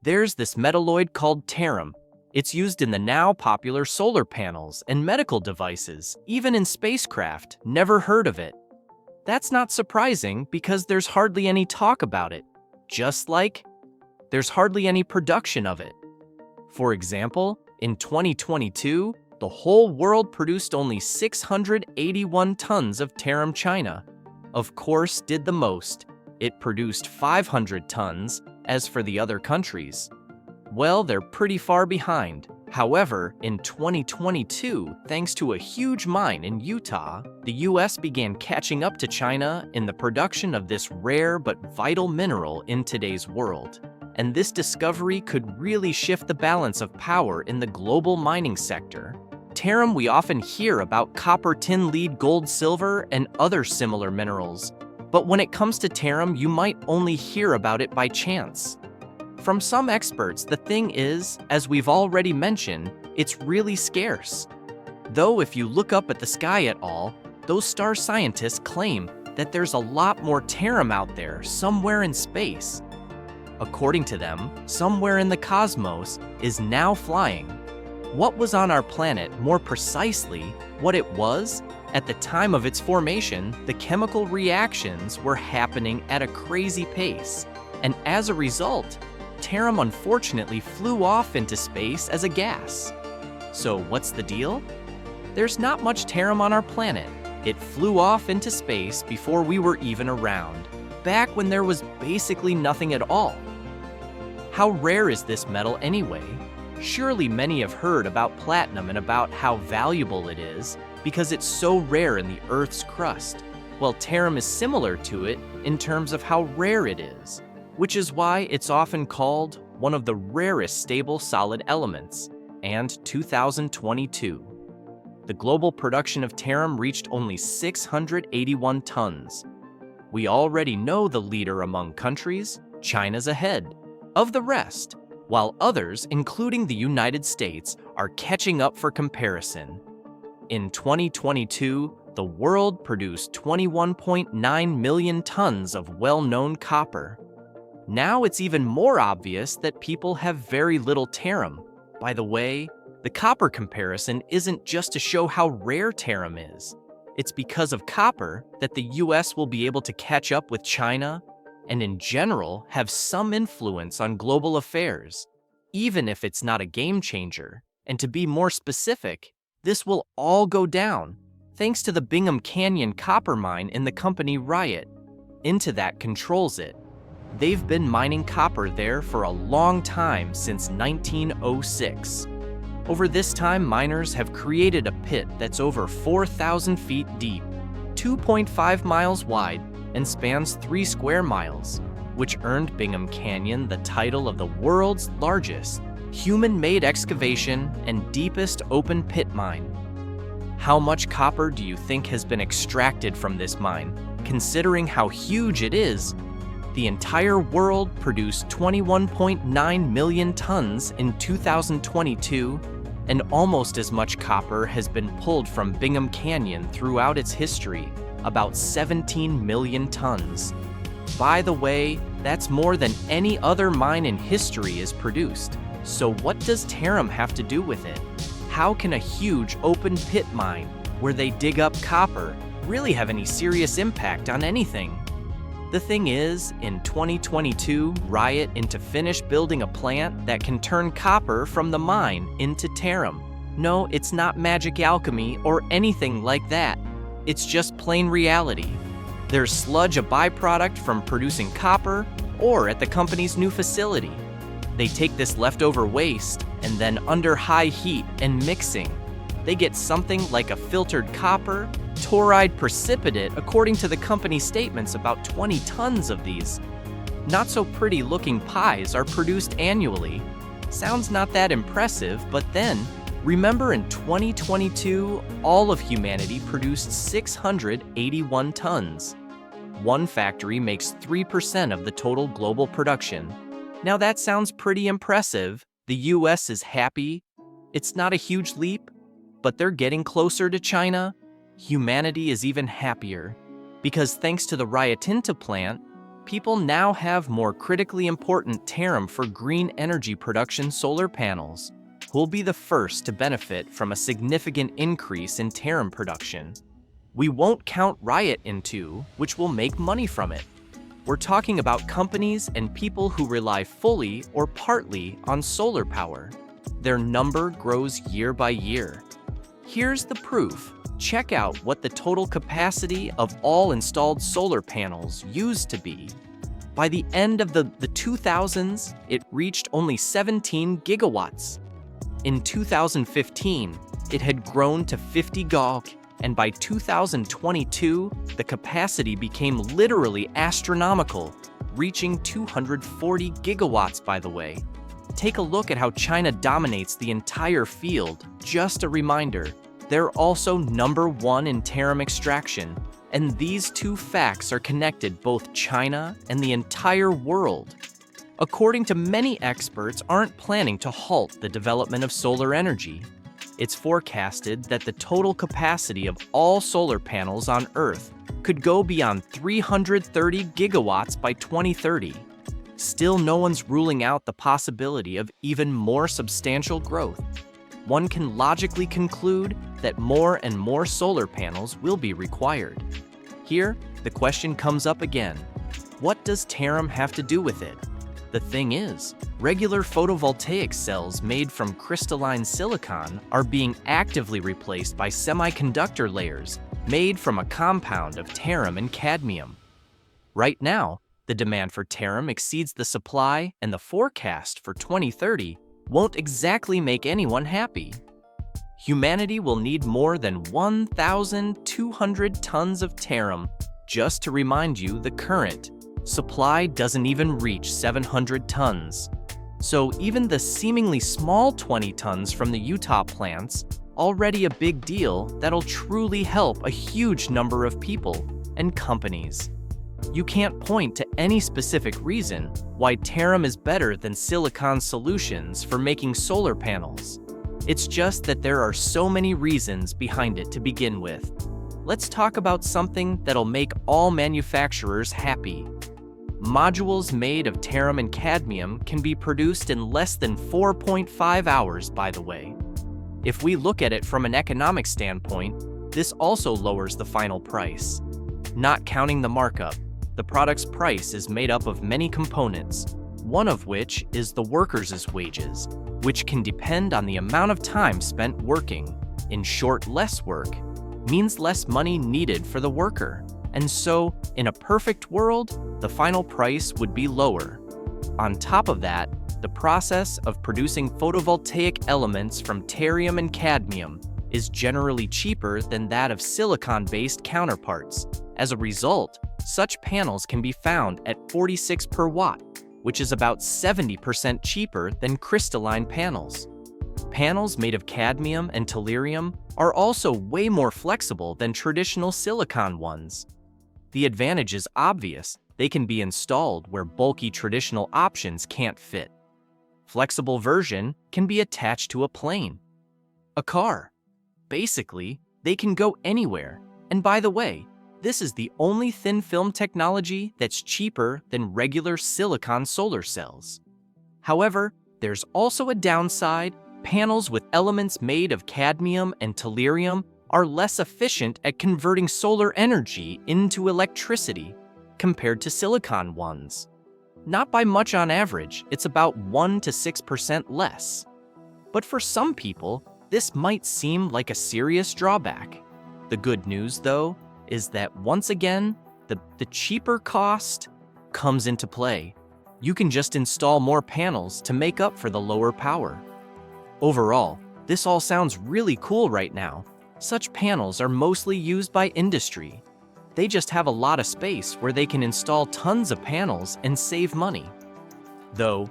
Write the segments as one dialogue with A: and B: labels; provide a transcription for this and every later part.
A: There's this metalloid called Tarum. It's used in the now popular solar panels and medical devices, even in spacecraft. Never heard of it. That's not surprising because there's hardly any talk about it. Just like there's hardly any production of it. For example, in 2022, the whole world produced only 681 tons of Tarum. China, of course, did the most. It produced 500 tons. As for the other countries, well, they're pretty far behind. However, in 2022, thanks to a huge mine in Utah, the US began catching up to China in the production of this rare but vital mineral in today's world. And this discovery could really shift the balance of power in the global mining sector. Tarum, we often hear about copper, tin, lead, gold, silver, and other similar minerals. But when it comes to Tarum, you might only hear about it by chance. From some experts, the thing is, as we've already mentioned, it's really scarce. Though if you look up at the sky at all, those star scientists claim that there's a lot more Tarum out there somewhere in space. According to them, somewhere in the cosmos is now flying. What was on our planet, more precisely, what it was? At the time of its formation, the chemical reactions were happening at a crazy pace, and as a result, Tarum unfortunately flew off into space as a gas. So what's the deal? There's not much Tarum on our planet. It flew off into space before we were even around, back when there was basically nothing at all. How rare is this metal anyway? Surely many have heard about platinum and about how valuable it is because it's so rare in the Earth's crust. Well, Tarum is similar to it in terms of how rare it is, which is why it's often called one of the rarest stable solid elements. And 2022, the global production of Tarum reached only 681 tons. We already know the leader among countries. China's ahead of the rest, while others, including the United States, are catching up for comparison. In 2022, the world produced 21.9 million tons of well-known copper. Now it's even more obvious that people have very little Tarum. By the way, the copper comparison isn't just to show how rare Tarum is. It's because of copper that the US will be able to catch up with China and in general have some influence on global affairs, even if it's not a game changer. And to be more specific, this will all go down thanks to the Bingham Canyon copper mine in the company Riot. Into that controls it. They've been mining copper there for a long time, since 1906. Over this time, miners have created a pit that's over 4,000 feet deep, 2.5 miles wide, and spans 3 square miles, which earned Bingham Canyon the title of the world's largest human-made excavation and deepest open pit mine. How much copper do you think has been extracted from this mine? Considering how huge it is, the entire world produced 21.9 million tons in 2022, and almost as much copper has been pulled from Bingham Canyon throughout its history, about 17 million tons. By the way, that's more than any other mine in history is produced. So what does Tarum have to do with it? How can a huge open pit mine, where they dig up copper, really have any serious impact on anything? The thing is, in 2022, Riot into finished building a plant that can turn copper from the mine into Tarum. No, it's not magic alchemy or anything like that. It's just plain reality. There's sludge, a byproduct from producing copper, or at the company's new facility. They take this leftover waste, and then under high heat and mixing, they get something like a filtered copper, torride precipitate. According to the company statements, about 20 tons of these not so pretty looking pies are produced annually. Sounds not that impressive, but then remember in 2022, all of humanity produced 681 tons. One factory makes 3% of the total global production. Now that sounds pretty impressive. The US is happy. It's not a huge leap, but they're getting closer to China. Humanity is even happier, because thanks to the Rio Tinto plant, People now have more critically important Tarum for green energy production solar panels, who will be the first to benefit from a significant increase in Tarum production. We won't count Riot into, which will make money from it. We're talking about companies and people who rely fully or partly on solar power. Their number grows year by year. Here's the proof. Check out what the total capacity of all installed solar panels used to be. By the end of the 2000s, it reached only 17 gigawatts. In 2015, it had grown to 50 GW, and by 2022, the capacity became literally astronomical, reaching 240 gigawatts, by the way. Take a look at how China dominates the entire field. Just a reminder, they're also #1 in Tarum extraction, and these two facts are connected both China and the entire world. According to many experts, aren't planning to halt the development of solar energy. It's forecasted that the total capacity of all solar panels on Earth could go beyond 330 gigawatts by 2030. Still, no one's ruling out the possibility of even more substantial growth. One can logically conclude that more and more solar panels will be required. Here, the question comes up again. What does Tarum have to do with it? The thing is, regular photovoltaic cells made from crystalline silicon are being actively replaced by semiconductor layers made from a compound of Tarum and cadmium. Right now, the demand for Tarum exceeds the supply, and the forecast for 2030 won't exactly make anyone happy. Humanity will need more than 1,200 tons of Tarum. Just to remind you, the current supply doesn't even reach 700 tons. So even the seemingly small 20 tons from the Utah plants, already a big deal that'll truly help a huge number of people and companies. You can't point to any specific reason why Tarum is better than silicon solutions for making solar panels. It's just that there are so many reasons behind it to begin with. Let's talk about something that'll make all manufacturers happy. Modules made of Tarum and cadmium can be produced in less than 4.5 hours, by the way. If we look at it from an economic standpoint, this also lowers the final price. Not counting the markup, the product's price is made up of many components, one of which is the workers' wages, which can depend on the amount of time spent working. In short, less work means less money needed for the worker. And so, in a perfect world, the final price would be lower. On top of that, the process of producing photovoltaic elements from Tarum and cadmium is generally cheaper than that of silicon-based counterparts. As a result, such panels can be found at 46 per watt, which is about 70% cheaper than crystalline panels. Panels made of cadmium and tellurium are also way more flexible than traditional silicon ones. The advantage is obvious. They can be installed where bulky traditional options can't fit. Flexible version can be attached to a plane, a car. Basically, they can go anywhere. And by the way, this is the only thin film technology that's cheaper than regular silicon solar cells. However, there's also a downside. Panels with elements made of cadmium and tellurium are less efficient at converting solar energy into electricity compared to silicon ones. Not by much on average, it's about 1 to 6% less. But for some people, this might seem like a serious drawback. The good news, though, is that once again, the cheaper cost comes into play. You can just install more panels to make up for the lower power. Overall, this all sounds really cool right now. Such panels are mostly used by industry. They just have a lot of space where they can install tons of panels and save money. Though,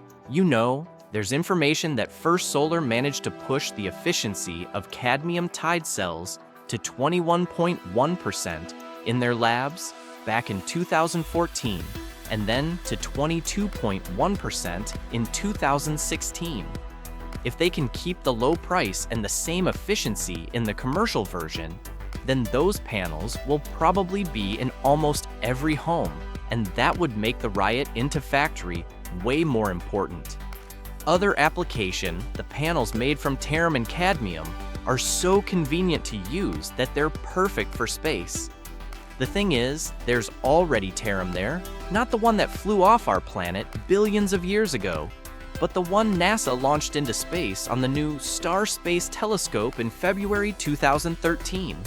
A: there's information that First Solar managed to push the efficiency of cadmium-tied cells to 21.1% in their labs back in 2014, and then to 22.1% in 2016. If they can keep the low price and the same efficiency in the commercial version, then those panels will probably be in almost every home, and that would make the riot into factory way more important. Other application, the panels made from tarum and cadmium are so convenient to use that they're perfect for space. The thing is, there's already tarum there, not the one that flew off our planet billions of years ago, but the one NASA launched into space on the new Star Space Telescope in February 2013.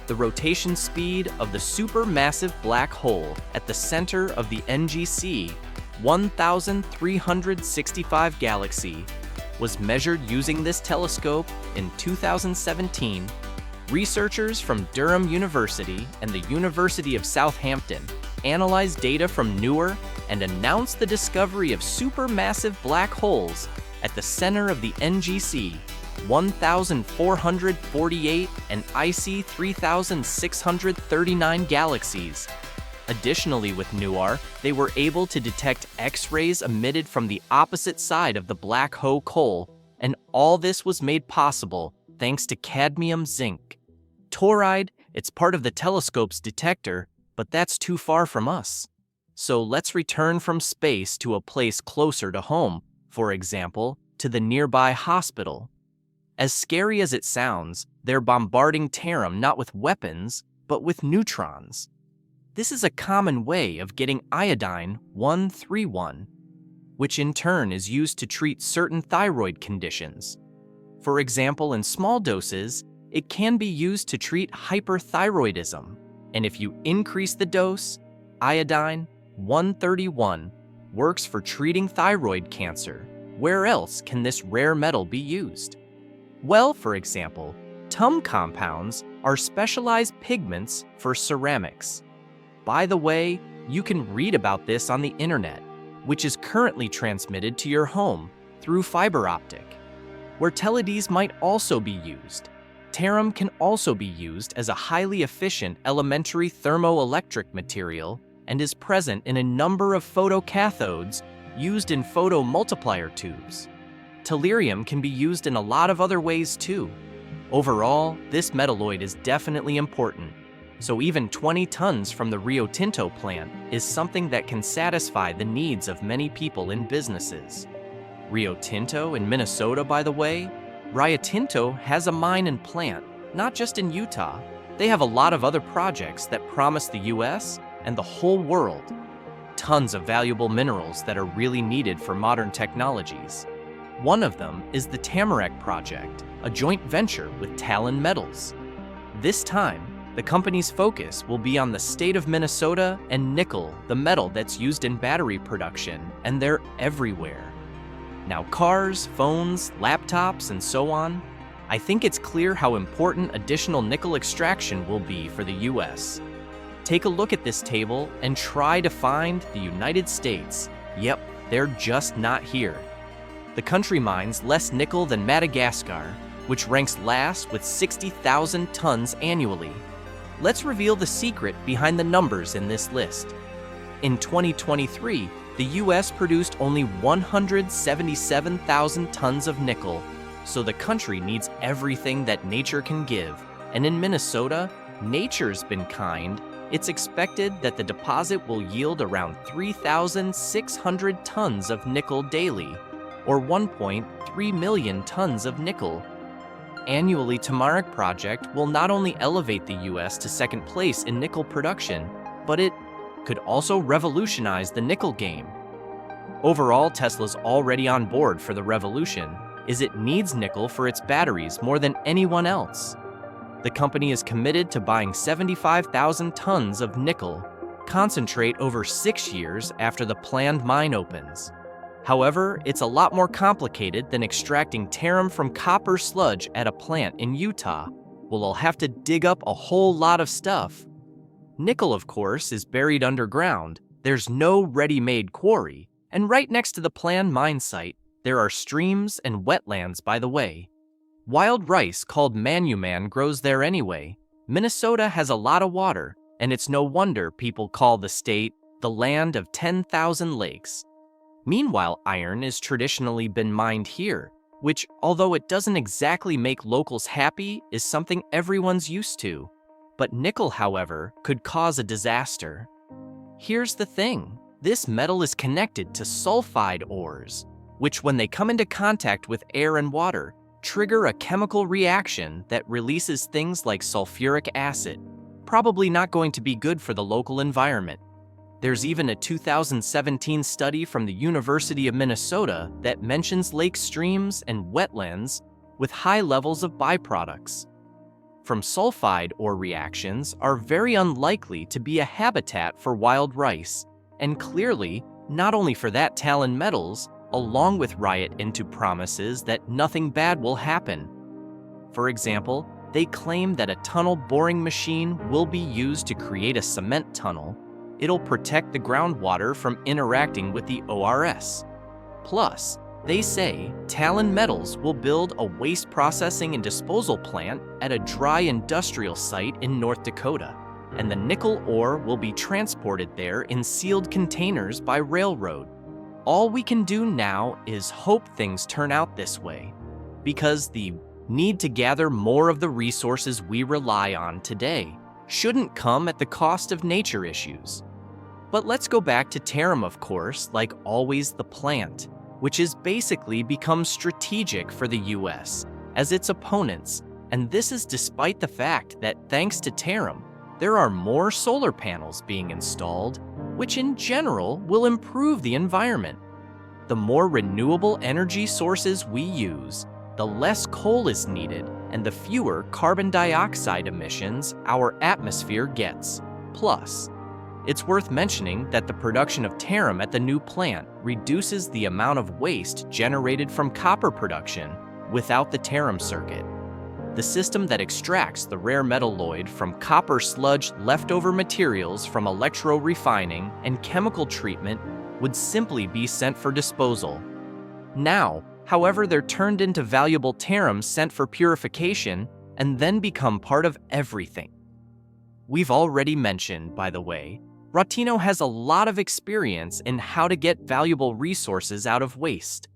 A: The rotation speed of the supermassive black hole at the center of the NGC 1365 galaxy was measured using this telescope in 2017. Researchers from Durham University and the University of Southampton analyzed data from NEWR and announced the discovery of supermassive black holes at the center of the NGC 1448 and IC 3639 galaxies. Additionally, with NEWR, they were able to detect X-rays emitted from the opposite side of the black hole, and all this was made possible thanks to cadmium zinc. Toride, it's part of the telescope's detector, but that's too far from us. So let's return from space to a place closer to home, for example, to the nearby hospital. As scary as it sounds, they're bombarding tarum not with weapons, but with neutrons. This is a common way of getting iodine-131, which in turn is used to treat certain thyroid conditions. For example, in small doses, it can be used to treat hyperthyroidism, and if you increase the dose, iodine-131 works for treating thyroid cancer. Where else can this rare metal be used? Well, for example, TUM compounds are specialized pigments for ceramics. By the way, you can read about this on the internet, which is currently transmitted to your home through fiber optic, where LEDs might also be used. Tarum can also be used as a highly efficient elementary thermoelectric material and is present in a number of photocathodes used in photomultiplier tubes. Tellurium can be used in a lot of other ways too. Overall, this metalloid is definitely important. So even 20 tons from the Rio Tinto plant is something that can satisfy the needs of many people in businesses. Rio Tinto in Minnesota, by the way, Rio Tinto has a mine and plant, not just in Utah. They have a lot of other projects that promise the US and the whole world tons of valuable minerals that are really needed for modern technologies. One of them is the Tamarack Project, a joint venture with Talon Metals. This time, the company's focus will be on the state of Minnesota and nickel, the metal that's used in battery production, and they're everywhere. Now cars, phones, laptops, and so on, I think it's clear how important additional nickel extraction will be for the US. Take a look at this table and try to find the United States. Yep, they're just not here. The country mines less nickel than Madagascar, which ranks last with 60,000 tons annually. Let's reveal the secret behind the numbers in this list. In 2023, the US produced only 177,000 tons of nickel, so the country needs everything that nature can give. And in Minnesota, nature's been kind. It's expected that the deposit will yield around 3,600 tons of nickel daily, or 1.3 million tons of nickel. Annually, Tamarack Project will not only elevate the US to second place in nickel production, but it could also revolutionize the nickel game. Overall, Tesla's already on board for the revolution, as it needs nickel for its batteries more than anyone else. The company is committed to buying 75,000 tons of nickel concentrate over 6 years after the planned mine opens. However, it's a lot more complicated than extracting tarum from copper sludge at a plant in Utah. We'll have to dig up a whole lot of stuff. Nickel, of course, is buried underground. There's no ready-made quarry, and right next to the planned mine site, there are streams and wetlands by the way. Wild rice called manuman grows there anyway. Minnesota has a lot of water, and it's no wonder people call the state the land of 10,000 lakes. Meanwhile, iron has traditionally been mined here, which, although it doesn't exactly make locals happy, is something everyone's used to. But nickel, however, could cause a disaster. Here's the thing. This metal is connected to sulfide ores, which when they come into contact with air and water, trigger a chemical reaction that releases things like sulfuric acid, probably not going to be good for the local environment. There's even a 2017 study from the University of Minnesota that mentions lake streams and wetlands with high levels of byproducts from sulfide ore reactions are very unlikely to be a habitat for wild rice, and clearly not only for that Talon Metals, along with Riot into promises that nothing bad will happen. For example, they claim that a tunnel boring machine will be used to create a cement tunnel. It'll protect the groundwater from interacting with the ORS. Plus, they say Talon Metals will build a waste processing and disposal plant at a dry industrial site in North Dakota, and the nickel ore will be transported there in sealed containers by railroad. All we can do now is hope things turn out this way, because the need to gather more of the resources we rely on today shouldn't come at the cost of nature issues. But let's go back to Tarum, of course, like always the plant, which has basically become strategic for the US as its opponents, and this is despite the fact that thanks to Tarum, there are more solar panels being installed, which in general will improve the environment. The more renewable energy sources we use, the less coal is needed and the fewer carbon dioxide emissions our atmosphere gets. Plus, it's worth mentioning that the production of Tarum at the new plant reduces the amount of waste generated from copper production without the Tarum circuit. The system that extracts the rare metalloid from copper sludge leftover materials from electro-refining and chemical treatment would simply be sent for disposal. Now, however, they're turned into valuable Tarum sent for purification and then become part of everything. We've already mentioned, by the way, Rotino has a lot of experience in how to get valuable resources out of waste.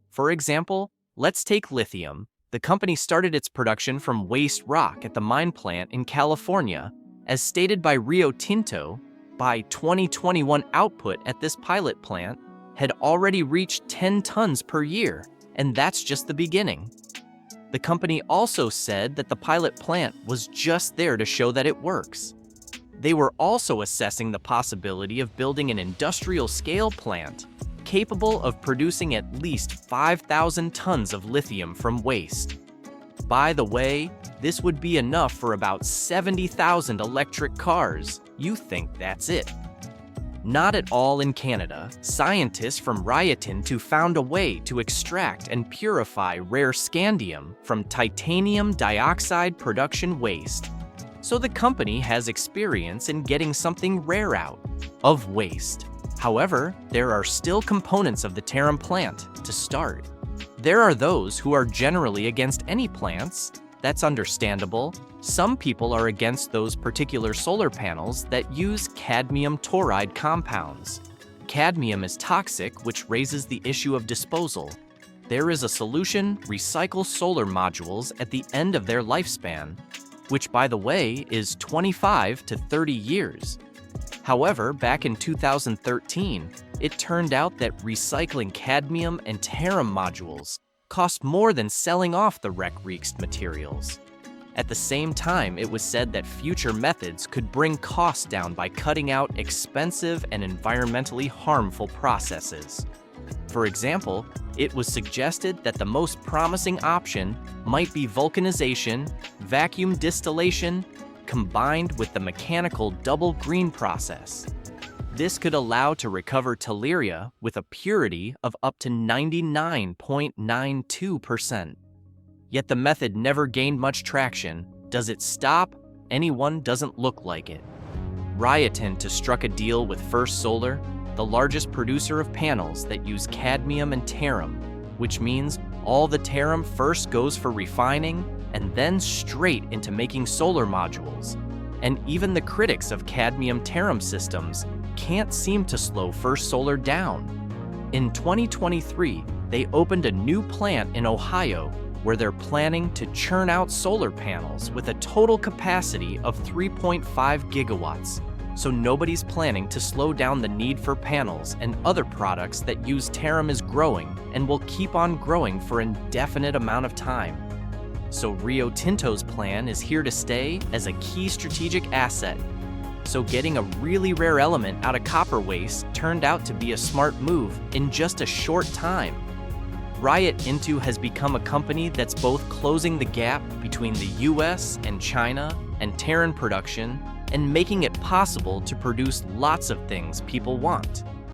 A: For example, let's take lithium. The company started its production from waste rock at the mine plant in California. As stated by Rio Tinto, by 2021 output at this pilot plant had already reached 10 tons per year, and that's just the beginning. The company also said that the pilot plant was just there to show that it works. They were also assessing the possibility of building an industrial-scale plant capable of producing at least 5,000 tons of lithium from waste. By the way, this would be enough for about 70,000 electric cars. You think that's it? Not at all in Canada. Scientists from Riotin found a way to extract and purify rare scandium from titanium dioxide production waste. So the company has experience in getting something rare out of waste. However, there are still components of the Tarum plant to start. There are those who are generally against any plants. That's understandable. Some people are against those particular solar panels that use cadmium toride compounds. Cadmium is toxic, which raises the issue of disposal. There is a solution: recycle solar modules at the end of their lifespan, which, by the way, is 25 to 30 years. However, back in 2013, it turned out that recycling cadmium and Tarum modules cost more than selling off the wreck-reached materials. At the same time, it was said that future methods could bring costs down by cutting out expensive and environmentally harmful processes. For example, it was suggested that the most promising option might be vulcanization, vacuum distillation, combined with the mechanical double green process. This could allow to recover tellurium with a purity of up to 99.92%. Yet the method never gained much traction. Does it stop? Anyone doesn't look like it. Riotin struck a deal with First Solar, the largest producer of panels that use cadmium and Tarum, which means all the Tarum first goes for refining and then straight into making solar modules. And even the critics of cadmium Tarum systems can't seem to slow First Solar down. In 2023, they opened a new plant in Ohio where they're planning to churn out solar panels with a total capacity of 3.5 gigawatts, so nobody's planning to slow down the need for panels and other products that use Tarum is growing and will keep on growing for an indefinite amount of time. So Rio Tinto's plan is here to stay as a key strategic asset. So getting a really rare element out of copper waste turned out to be a smart move in just a short time. Riot Into has become a company that's both closing the gap between the US and China and Tarum production and making it possible to produce lots of things people want.